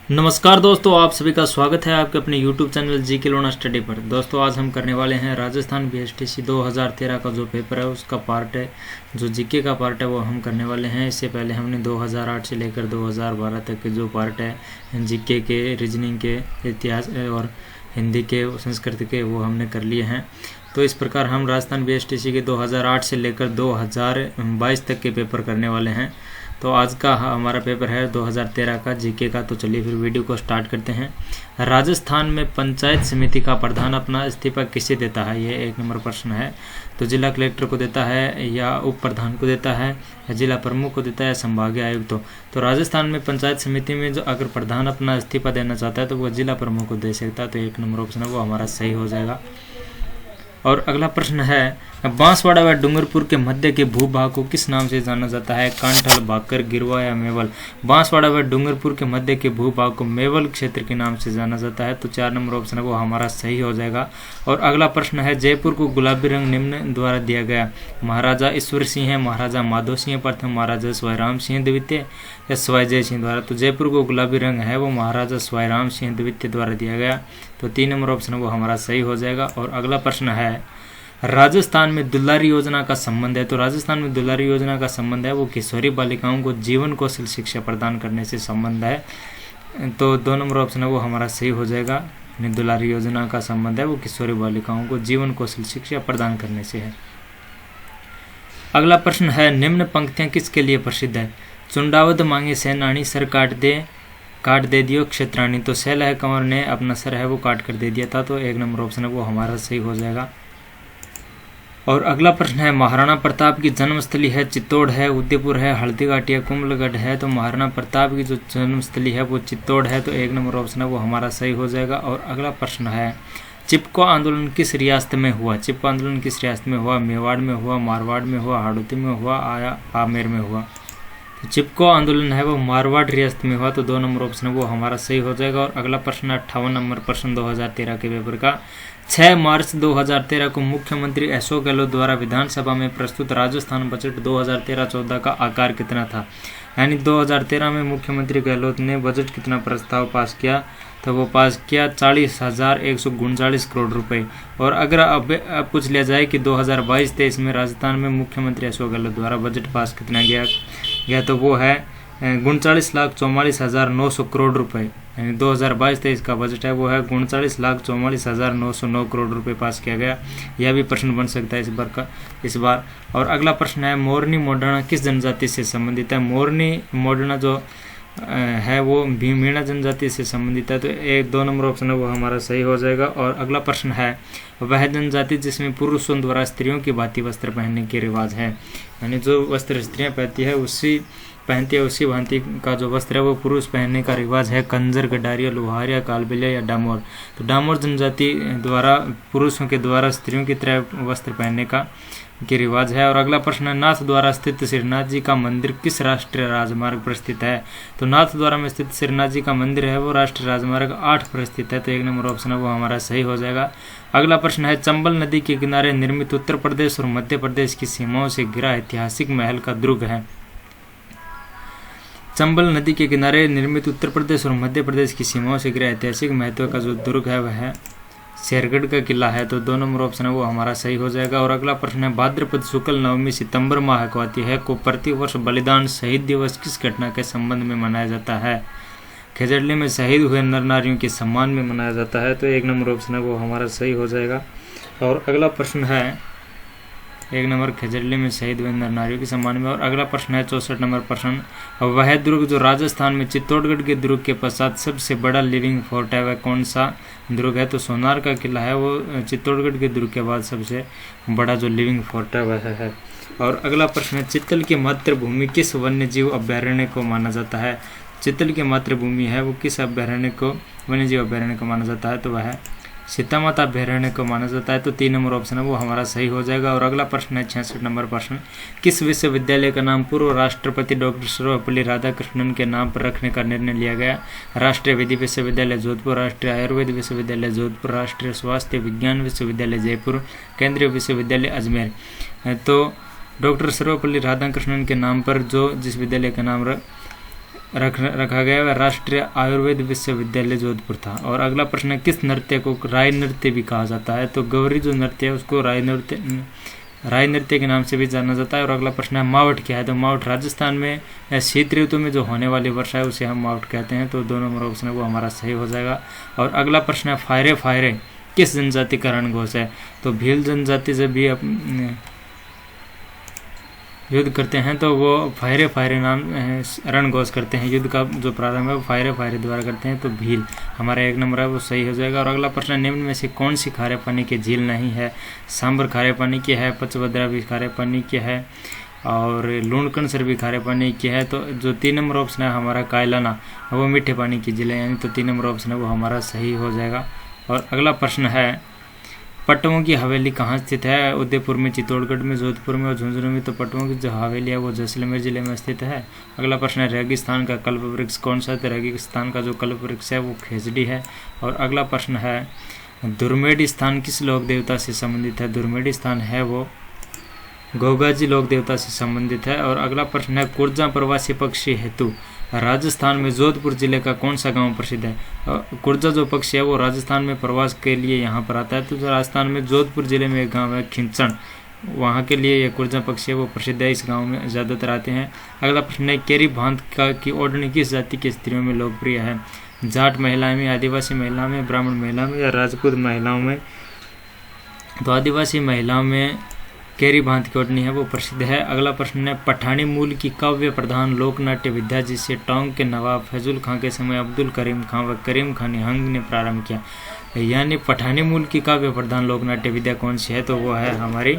नमस्कार दोस्तों, आप सभी का स्वागत है आपके अपने YouTube चैनल जी के लोना स्टडी पर। दोस्तों आज हम करने वाले हैं राजस्थान बीएसटीसी 2013 का जो पेपर है उसका पार्ट है, जो जीके का पार्ट है वो हम करने वाले हैं। इससे पहले हमने 2008 से लेकर 2012 तक के जो पार्ट है जीके के, रीजनिंग के, इतिहास और हिंदी के, संस्कृत के, वो हमने कर लिए हैं। तो इस प्रकार हम राजस्थान बीएसटीसी के 2008 से लेकर 2022 तक के पेपर करने वाले हैं। तो आज का हमारा पेपर है 2013 का जीके का। तो चलिए फिर वीडियो को स्टार्ट करते हैं। राजस्थान में पंचायत समिति का प्रधान अपना इस्तीफा किसे देता है, ये 1 नंबर प्रश्न है। तो जिला कलेक्टर को देता है, या उप प्रधान को देता है, या जिला प्रमुख को देता है, या संभागीय आयुक्त को। तो राजस्थान में पंचायत समिति में जो अगर प्रधान अपना इस्तीफा देना चाहता है तो वो जिला प्रमुख को दे सकता है। तो 1 नंबर ऑप्शन है वो हमारा सही हो जाएगा। और अगला प्रश्न है, बांसवाड़ा व डूंगरपुर के मध्य के भूभाग को किस नाम से जाना जाता है, कांठल, भाकर, गिरवा या मेवल। बांसवाड़ा व डूंगरपुर के मध्य के भूभाग को मेवल क्षेत्र के नाम से जाना जाता है। तो 4 नंबर ऑप्शन है वो हमारा सही हो जाएगा। और अगला प्रश्न है, जयपुर को गुलाबी रंग निम्न द्वारा दिया गया। महाराजा ईश्वर सिंह है, महाराजा माधो सिंह प्रथम, महाराजा स्वाईराम सिंह द्वितीय या स्वाईजय सिंह द्वारा। तो जयपुर को गुलाबी रंग है वो महाराजा स्वाईराम सिंह द्वितीय द्वारा दिया गया। तो 3 नंबर ऑप्शन वो हमारा सही हो जाएगा। और अगला प्रश्न है, राजस्थान में दुलारी योजना का संबंध है। तो राजस्थान में दुलारी योजना का संबंध है वो किशोरी बालिकाओं को जीवन कौशल शिक्षा प्रदान करने से संबंध है। तो 2 नंबर ऑप्शन है वो हमारा सही हो जाएगा। दुलारी योजना का संबंध है वो किशोरी बालिकाओं को जीवन कौशल शिक्षा प्रदान करने से है। अगला प्रश्न है, निम्न पंक्तियां किसके लिए प्रसिद्ध है। चुंडावत मांगे सेनानी, सर काट दे दियो क्षेत्रानी। तो शैल है कंवर ने अपना सर है वो काट कर दे दिया था। तो 1 नंबर ऑप्शन है वो हमारा सही हो जाएगा। और अगला प्रश्न है, महाराणा प्रताप की जन्मस्थली है चित्तौड़ है, उदयपुर है, हल्दीघाटी है, कुंभलगढ़ है। तो महाराणा प्रताप की जो जन्मस्थली है वो चित्तौड़ है। तो 1 नंबर ऑप्शन है वो हमारा सही हो जाएगा। और अगला प्रश्न है, चिपको आंदोलन किस रियासत में हुआ। चिपको आंदोलन किस रियासत में हुआ, मेवाड़ में हुआ, मारवाड़ में हुआ, हाड़ौती में हुआ, या आमेर में हुआ। तो चिपको आंदोलन है वो मारवाड़ रियासत में हुआ। तो 2 नंबर ऑप्शन है वो हमारा सही हो जाएगा। और अगला प्रश्न 58 नंबर प्रश्न 2013 के पेपर का, 6 मार्च 2013 को मुख्यमंत्री अशोक गहलोत द्वारा विधानसभा में प्रस्तुत राजस्थान बजट 2013-14 का आकार कितना था। यानी 2013 में मुख्यमंत्री गहलोत ने बजट कितना प्रस्ताव पास किया, तो वो पास किया 40,139 करोड़ रुपए। और अगर अब पूछ लिया जाए कि 2022-23 में राजस्थान में मुख्यमंत्री अशोक गहलोत द्वारा बजट पास कितना गया तो वो है 39,44,900 करोड़ रुपए। यानी 2022-23 का बजट है वो है 39,44,909 करोड़ रुपए पास किया गया। यह भी प्रश्न बन सकता है इस बार। और अगला प्रश्न है, मोरनी मोडना किस जनजाति से संबंधित है। मोरनी मोडना जो है वो भीमीणा जनजाति से संबंधित है। तो 2 नंबर ऑप्शन है वो हमारा सही हो जाएगा। और अगला प्रश्न है, वह जनजाति जिसमें पुरुषों द्वारा स्त्रियों की भांति वस्त्र पहनने के रिवाज है। यानी जो वस्त्र स्त्रियां पहनती है उसी भांति का जो वस्त्र है वो पुरुष पहनने का रिवाज है। कंजर, गडारिया, लोहारिया, कालबेलिया या डामोर। तो डामोर जनजाति द्वारा पुरुषों के द्वारा स्त्रियों की तरह वस्त्र पहनने का रिवाज है। और अगला प्रश्न है, नाथ द्वारा स्थित श्रीनाथ जी का मंदिर किस राष्ट्रीय राजमार्ग पर स्थित है। तो नाथ द्वारा में स्थित श्रीनाथ जी का मंदिर है वो राष्ट्रीय राजमार्ग 8 पर स्थित है। तो 1 नंबर ऑप्शन है वो हमारा सही हो जाएगा। अगला प्रश्न है, चंबल नदी के किनारे निर्मित उत्तर प्रदेश और मध्य प्रदेश की सीमाओं से घिरा ऐतिहासिक महल का दुर्ग है। चंबल नदी के किनारे निर्मित उत्तर प्रदेश और मध्य प्रदेश की सीमाओं से घिरा ऐतिहासिक महत्व का जो दुर्ग है वह है शेरगढ़ का किला है। तो 2 नंबर ऑप्शन है वो हमारा सही हो जाएगा। और अगला प्रश्न है, भाद्रपद शुक्ल नवमी सितंबर माह को आती है को प्रतिवर्ष बलिदान शहीद दिवस किस घटना के संबंध में मनाया जाता है। खेजड़ली में शहीद हुए नर नारियों के सम्मान में मनाया जाता है। तो 1 नंबर ऑप्शन है वो हमारा सही हो जाएगा। और अगला प्रश्न है, 1 नंबर खेजड़ली में शहीद हुए नर नारियों के सम्मान में। और अगला प्रश्न है 64 नंबर प्रश्न, वह दुर्ग जो राजस्थान में चित्तौड़गढ़ के दुर्ग के पश्चात सबसे बड़ा लिविंग फोर्ट है वह कौन सा दुर्ग है। तो सोनार का किला है वो चित्तौड़गढ़ के दुर्ग के बाद सबसे बड़ा जो लिविंग फोर्ट है वह है। और अगला प्रश्न है, चित्तल की मातृभूमि किस वन्य जीव अभ्यारण्य को माना जाता है। चित्तल की मातृभूमि है वो किस अभ्यारण्य को, वन्य जीव अभ्यारण्य को माना जाता है। तो वह सीतामाता अभ्यारण्य को माना जाता है। तो 3 नंबर ऑप्शन है वो हमारा सही हो जाएगा। और अगला प्रश्न है 66 नंबर प्रश्न, किस विश्वविद्यालय का नाम पूर्व राष्ट्रपति डॉक्टर सर्वपल्ली राधाकृष्णन के नाम पर रखने का निर्णय लिया गया। राष्ट्रीय विधि विश्वविद्यालय जोधपुर, राष्ट्रीय आयुर्वेद विश्वविद्यालय जोधपुर, राष्ट्रीय स्वास्थ्य विज्ञान विश्वविद्यालय जयपुर, केंद्रीय विश्वविद्यालय अजमेर। तो डॉक्टर सर्वपल्ली राधाकृष्णन के नाम पर जो जिस विद्यालय का नाम रखा गया वह राष्ट्रीय आयुर्वेद विश्वविद्यालय जोधपुर था। और अगला प्रश्न है, किस नृत्य को राय नृत्य भी कहा जाता है? तो गौरी जो नृत्य है उसको राय नृत्य के नाम से भी जाना जाता है। और अगला प्रश्न है, मावठ क्या है? तो मावठ राजस्थान में शीत ऋतु में जो होने वाली वर्षा है उसे हम मावठ कहते हैं। तो 2 नंबर ऑप्शन है वो हमारा सही हो जाएगा। और अगला प्रश्न है, फायरे फायरे किस जनजाति का रणघोष है? तो भील जनजाति जब भी युद्ध करते हैं तो वो फायरे फायरे नाम रणघोष करते हैं। युद्ध का जो प्रारंभ है वो फायरे फायरे द्वारा करते हैं। तो भील हमारा 1 नंबर है वो सही हो जाएगा। और अगला प्रश्न, निम्न में से कौन सी खारे पानी की झील नहीं है? सांबर खारे पानी की है, पचभद्रा भी खारे पानी की है, और लूणकणसर भी खारे पानी की है। तो जो 3 नंबर ऑप्शन है हमारा कायलाना वो मीठे पानी की झील है, यानी तो 3 नंबर ऑप्शन है वो हमारा सही हो जाएगा। और अगला प्रश्न है, पट्टवों की हवेली कहाँ स्थित है? उदयपुर में, चित्तौड़गढ़ में, जोधपुर में और झुंझुनू में। तो पट्टवों की जो हवेली है वो जैसलमेर जिले में स्थित है। अगला प्रश्न है, रेगिस्तान का कल्प वृक्ष कौन सा है? तो रेगिस्तान का जो कल्प वृक्ष है वो खेजड़ी है। और अगला प्रश्न है, दुर्मेढ़ स्थान किस लोक देवता से संबंधित है? दुर्मेढ़ स्थान है वो गोगाजी लोक देवता से संबंधित है। और अगला प्रश्न है, कुर्जा प्रवासी पक्षी हेतु राजस्थान में जोधपुर जिले का कौन सा गांव प्रसिद्ध है? कुर्जा जो पक्षी है वो राजस्थान में प्रवास के लिए यहाँ पर आता है। तो राजस्थान में जोधपुर जिले में एक गांव है खिंचण, वहाँ के लिए ये कुर्जा पक्षी है वो प्रसिद्ध है। इस गांव में ज़्यादातर आते हैं। अगला प्रश्न है, केरी भांत की ओढ़नी किस जाति की स्त्रियों में लोकप्रिय है? जाट महिलाएं में, आदिवासी महिलाओं में, ब्राह्मण महिलाओं में या राजपूत महिलाओं में? तो आदिवासी महिलाओं में केरी भांत की ओढ़नी है वो प्रसिद्ध है। अगला प्रश्न है, पठानी मूल की काव्य प्रधान लोकनाट्य विद्या जिसे टोंक के नवाब फैजुल खां के समय अब्दुल करीम खां व करीम खां निहंग ने प्रारंभ किया, यानी पठानी मूल की काव्य प्रधान लोकनाट्य विद्या कौन सी है? तो वो है हमारी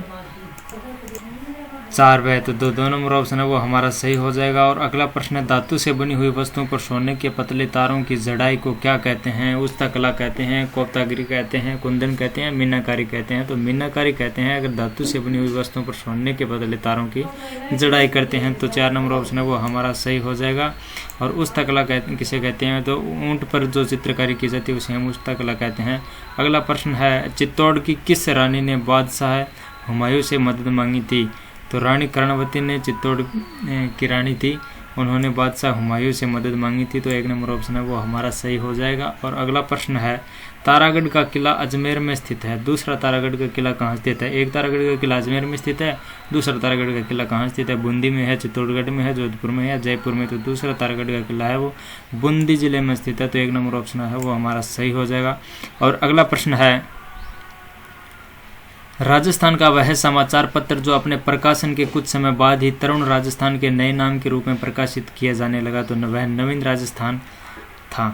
4 वे। तो 2 नंबर ऑप्शन है वो हमारा सही हो जाएगा। और अगला प्रश्न है, धातु से बनी हुई वस्तुओं पर सोने के पतले तारों की जड़ाई को क्या कहते हैं? उस्ता कला कहते हैं, कोफ्तागिरी कहते हैं, कुंदन कहते हैं, मीनाकारी कहते हैं। तो मीनाकारी कहते हैं अगर धातु से बनी हुई वस्तुओं पर सोने के पतले तारों की जड़ाई करते हैं। तो 4 नंबर ऑप्शन है वो हमारा सही हो जाएगा। और उस्ता कला किसे कहते हैं? तो ऊंट पर जो चित्रकारी की जाती है उसे हम उस्ता कला कहते हैं। अगला प्रश्न है, चित्तौड़ की किस रानी ने बादशाह हुमायूं से मदद मांगी थी? तो रानी कर्णवती ने चित्तौड़ की रानी थी, उन्होंने बादशाह हुमायूं से मदद मांगी थी। तो 1 नंबर ऑप्शन है वो हमारा सही हो जाएगा। और अगला प्रश्न है, तारागढ़ का किला अजमेर में स्थित है, दूसरा तारागढ़ का किला कहाँ स्थित है? एक तारागढ़ का किला अजमेर में स्थित है, दूसरा तारागढ़ का किला कहाँ स्थित है? बूंदी में है, चित्तौड़गढ़ में है, जोधपुर में है या जयपुर में? तो दूसरा तारागढ़ का किला है वो बूंदी जिले में स्थित है। तो 1 नंबर ऑप्शन है वो हमारा सही हो जाएगा। और अगला प्रश्न है, राजस्थान का वह समाचार पत्र जो अपने प्रकाशन के कुछ समय बाद ही तरुण राजस्थान के नए नाम के रूप में प्रकाशित किया जाने लगा, तो वह नवीन राजस्थान था।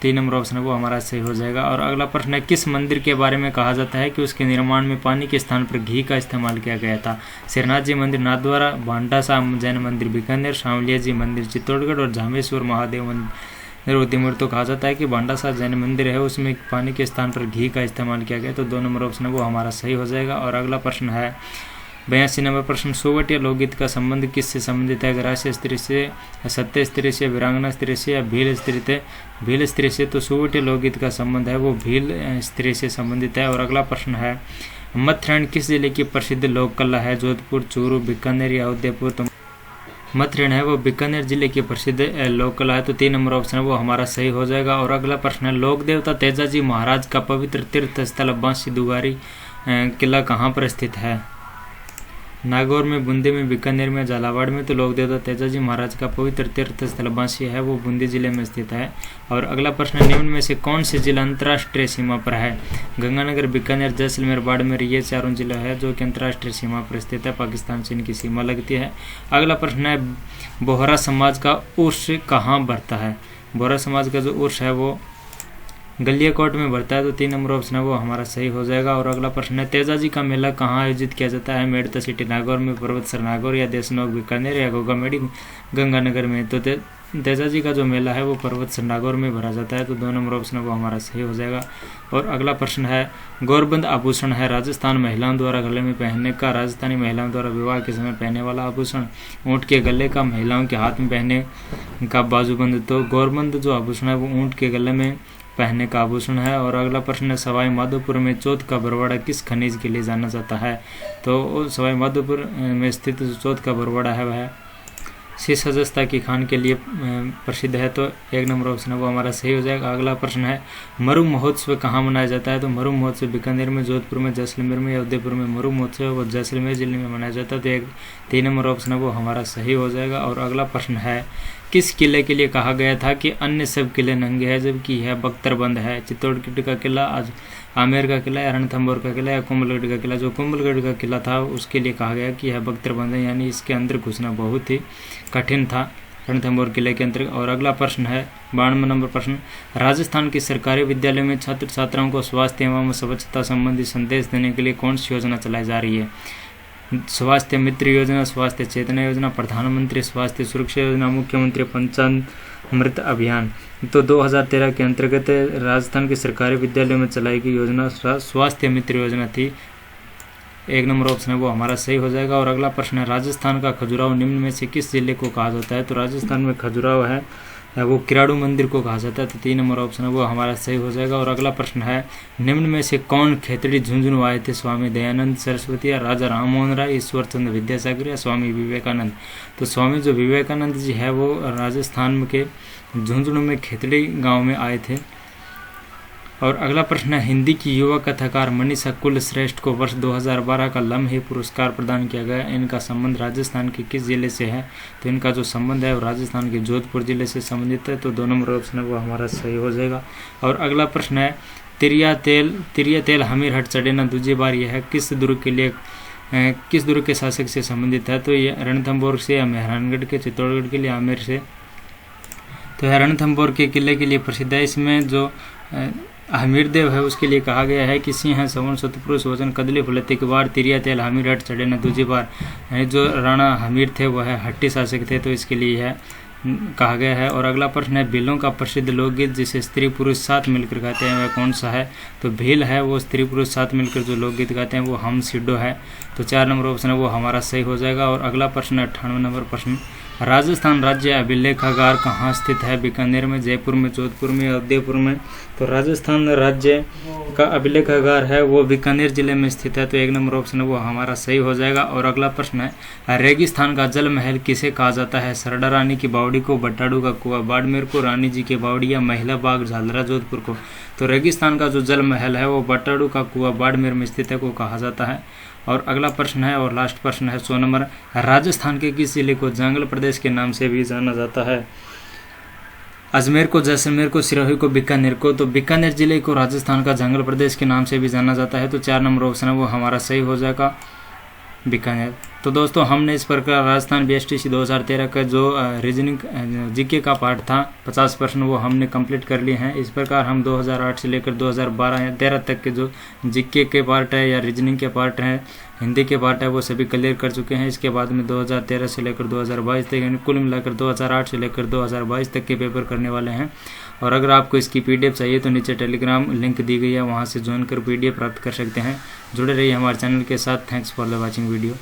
3 नंबर ऑप्शन है वो हमारा सही हो जाएगा। और अगला प्रश्न है, किस मंदिर के बारे में कहा जाता है कि उसके निर्माण में पानी के स्थान पर घी का इस्तेमाल किया गया था? श्रीनाथ जी मंदिर नाथद्वारा, भांडा साहब जैन मंदिर बीकानेर, सांवलिया जी मंदिर चित्तौड़गढ़ और झामेश्वर महादेव मंदिर उदयपुर। तो कहा जाता है कि भांडा साहब जैन मंदिर है उसमें पानी के स्थान पर घी का इस्तेमाल किया गया। तो 2 नंबर ऑप्शन है वो हमारा सही हो जाएगा। और अगला प्रश्न है, 82 नंबर प्रश्न, सोवटिया लोकगीत का संबंध किससे संबंधित है? ग्रास्य स्त्री से, सत्य स्त्री से, वीरांगना स्त्री से या भील स्त्री से? तो सोवटिया लोकगीत का संबंध है वो भील स्त्री से संबंधित है। और अगला प्रश्न है, मथरण किस जिले की प्रसिद्ध लोक कला है? जोधपुर, चूरू, बीकानेर या उदयपुर? तो मथरण है वो बीकानेर जिले की प्रसिद्ध लोक कला है। तो 3 नंबर ऑप्शन है वो हमारा सही हो जाएगा। और अगला प्रश्न है, लोक देवता तेजाजी महाराज का पवित्र तीर्थ स्थल बांसी दुगारी किला कहाँ पर स्थित है? नागौर में, बूंदी में, बीकानेर में, झालावाड़ में? तो लोक देवता तेजाजी महाराज का पवित्र तीर्थ स्थल बांसी है वो बूंदी जिले में स्थित है। और अगला प्रश्न, निम्न में से कौन से जिला अंतर्राष्ट्रीय सीमा पर है? गंगानगर, बीकानेर, जैसलमेर, बाड़मेर, ये 4 जिला है जो कि अंतर्राष्ट्रीय सीमा पर स्थित है, पाकिस्तान से इनकी सीमा लगती है। अगला प्रश्न है, बोहरा समाज का उर्स कहाँ बढ़ता है? बोहरा समाज का जो उर्स है वो गलियाकोट में बढ़ता है। तो 3 नंबर ऑप्शन है वो हमारा सही हो जाएगा। और अगला प्रश्न है, तेजाजी का मेला कहाँ आयोजित किया जाता है? मेड़ता सिटी नागौर में, पर्वतसर नागौर या देशनोक बीकानेर या गोगामेड़ी गंगानगर में? तो तेजाजी का जो मेला है वो पर्वतसर नागौर में भरा जाता है। तो 2 नंबर ऑप्शन है वो हमारा सही हो जाएगा। और अगला प्रश्न है, गौरबंद आभूषण है राजस्थान महिलाओं द्वारा गले में पहनने का, राजस्थानी महिलाओं द्वारा विवाह के समय पहनने वाला आभूषण। ऊँट के गले का, महिलाओं के हाथ में पहनने का बाजूबंद। तो गौरबंद जो आभूषण है वो ऊँट के गले में पहनने का आभूषण है। और अगला प्रश्न है, सवाई माधोपुर में चौथ का बरवाड़ा किस खनिज के लिए जाना जाता है? तो सवाई माधोपुर में स्थित चौथ का बरवाड़ा है वह शीर्षस्ता की खान के लिए प्रसिद्ध है, तो 1 नंबर ऑप्शन है वो हमारा सही हो जाएगा। अगला प्रश्न है मरु महोत्सव कहाँ मनाया जाता है, तो मरु महोत्सव बीकानेर में, जोधपुर में, जैसलमेर में या उदयपुर में। मरु महोत्सव वो जैसलमेर जिले में मनाया जाता है, तो 3 नंबर ऑप्शन है वो हमारा सही हो जाएगा। और अगला प्रश्न है किस किले के लिए कहा गया था कि अन्य सब किले नंगे हैं जबकि यह बख्तरबंद है। चित्तौड़गढ़ का किला, आज आमेर का किला, या रणथंभौर का किला, या कुंभलगढ़ का किला। जो कुंभलगढ़ का किला था उसके लिए कहा गया कि यह बख्तरबंद है, यानी इसके अंदर घुसना बहुत ही कठिन था रणथंभौर किले के अंतर्गत। और अगला प्रश्न है 92 नंबर प्रश्न, राजस्थान के सरकारी विद्यालय में छात्र छात्राओं को स्वास्थ्य एवं स्वच्छता संबंधी संदेश देने के लिए कौन सी योजना चलाई जा रही है। स्वास्थ्य मित्र योजना, स्वास्थ्य चेतना योजना, प्रधानमंत्री स्वास्थ्य सुरक्षा योजना, मुख्यमंत्री पंचामृत अभियान। तो 2013 के अंतर्गत राजस्थान के सरकारी विद्यालयों में चलाई गई योजना स्वास्थ्य मित्र योजना थी। 1 नंबर ऑप्शन है वो हमारा सही हो जाएगा। और अगला प्रश्न है राजस्थान का खजुराहो निम्न में से किस जिले को कहा जाता है, तो राजस्थान में खजुराहो है वो किराड़ू मंदिर को कहा जाता है, तो 3 नंबर ऑप्शन है वो हमारा सही हो जाएगा। और अगला प्रश्न है निम्न में से कौन खेतड़ी झुंझुनू आए थे, स्वामी दयानंद सरस्वती, या राजा राममोहन राय, ईश्वर चंद्र विद्यासागर, या स्वामी विवेकानंद। तो स्वामी जो विवेकानंद जी है वो राजस्थान के झुंझुनू में खेतड़ी गांव में आए थे। और अगला प्रश्न है हिंदी की युवा कथाकार मनीषा कुलश्रेष्ठ को वर्ष 2012 का लम्हे पुरस्कार प्रदान किया गया। इनका संबंध राजस्थान के किस जिले से है, तो इनका जो संबंध है वो राजस्थान के जोधपुर जिले से संबंधित है, तो 2 नंबर ऑप्शन है वो हमारा सही हो जाएगा। और अगला प्रश्न है तिरिया तेल हमीरहट चढ़े ना दूसरी बार, यह किस दुर्ग के शासक से संबंधित है, तो ये रणथंभौर से, या मेहरानगढ़ के, चित्तौड़गढ़ के लिए, आमेर से। तो यह रणथंभौर के किले के लिए प्रसिद्ध है। इसमें जो हमीरदेव है उसके लिए कहा गया है कि सिंह सवन सतपुरुष वचन कदली फुलती के बार तिरिया तेल हमीरहट चढ़े न दूसरी बार। जो राणा हमीर थे वह हट्टी शासक थे, तो इसके लिए यह कहा गया है। और अगला प्रश्न है भीलों का प्रसिद्ध लोकगीत जिसे स्त्री पुरुष साथ मिलकर गाते हैं वह कौन सा है, तो भील है वो स्त्री पुरुष साथ मिलकर जो लोकगीत गाते हैं वो हम सिड्डो है, तो 4 नंबर ऑप्शन है वो हमारा सही हो जाएगा। और अगला प्रश्न है 98 नंबर प्रश्न, राजस्थान राज्य अभिलेखागार कहाँ स्थित है, बीकानेर में, जयपुर में, जोधपुर में, या उदयपुर में। तो राजस्थान राज्य का अभिलेखागार है वो बीकानेर जिले में स्थित है, तो 1 नंबर ऑप्शन है वो हमारा सही हो जाएगा। और अगला प्रश्न है रेगिस्तान का जल महल किसे कहा जाता है, सरदा रानी की बावड़ी को, बट्टाडू का कुआं बाड़मेर को, रानी जी की बावड़ी, या महिला बाग झालरा जोधपुर को। तो रेगिस्तान का जो जल महल है वो बट्टाडू का कुआं बाड़मेर में स्थित है को कहा जाता है। और अगला प्रश्न है और लास्ट प्रश्न है 100 नंबर, राजस्थान के किस जिले को जंगल प्रदेश के नाम से भी जाना जाता है, अजमेर को, जैसलमेर को, सिरोही को, बीकानेर को। तो बीकानेर जिले को राजस्थान का जंगल प्रदेश के नाम से भी जाना जाता है, तो 4 नंबर ऑप्शन है वो हमारा सही हो जाएगा, बीकानेर। तो दोस्तों हमने इस प्रकार राजस्थान बीएसटीसी 2013 का जो रीजनिंग जीके का पार्ट था 50 प्रश्न वो हमने कंप्लीट कर लिए हैं। इस प्रकार हम 2008 से लेकर 2012 या 13 तक के जो जीके के पार्ट है या रीजनिंग के पार्ट हैं, हिंदी के पार्ट है वो सभी क्लियर कर चुके हैं। इसके बाद में 2013 से लेकर 2022 तक यानी कुल मिलाकर 2008 से लेकर 2022 तक के पेपर करने वाले हैं। और अगर आपको इसकी पीडीएफ चाहिए तो नीचे टेलीग्राम लिंक दी गई है, वहाँ से ज्वाइन कर पीडीएफ प्राप्त कर सकते हैं। जुड़े रहिए हमारे चैनल के साथ। Thanks for the watching video.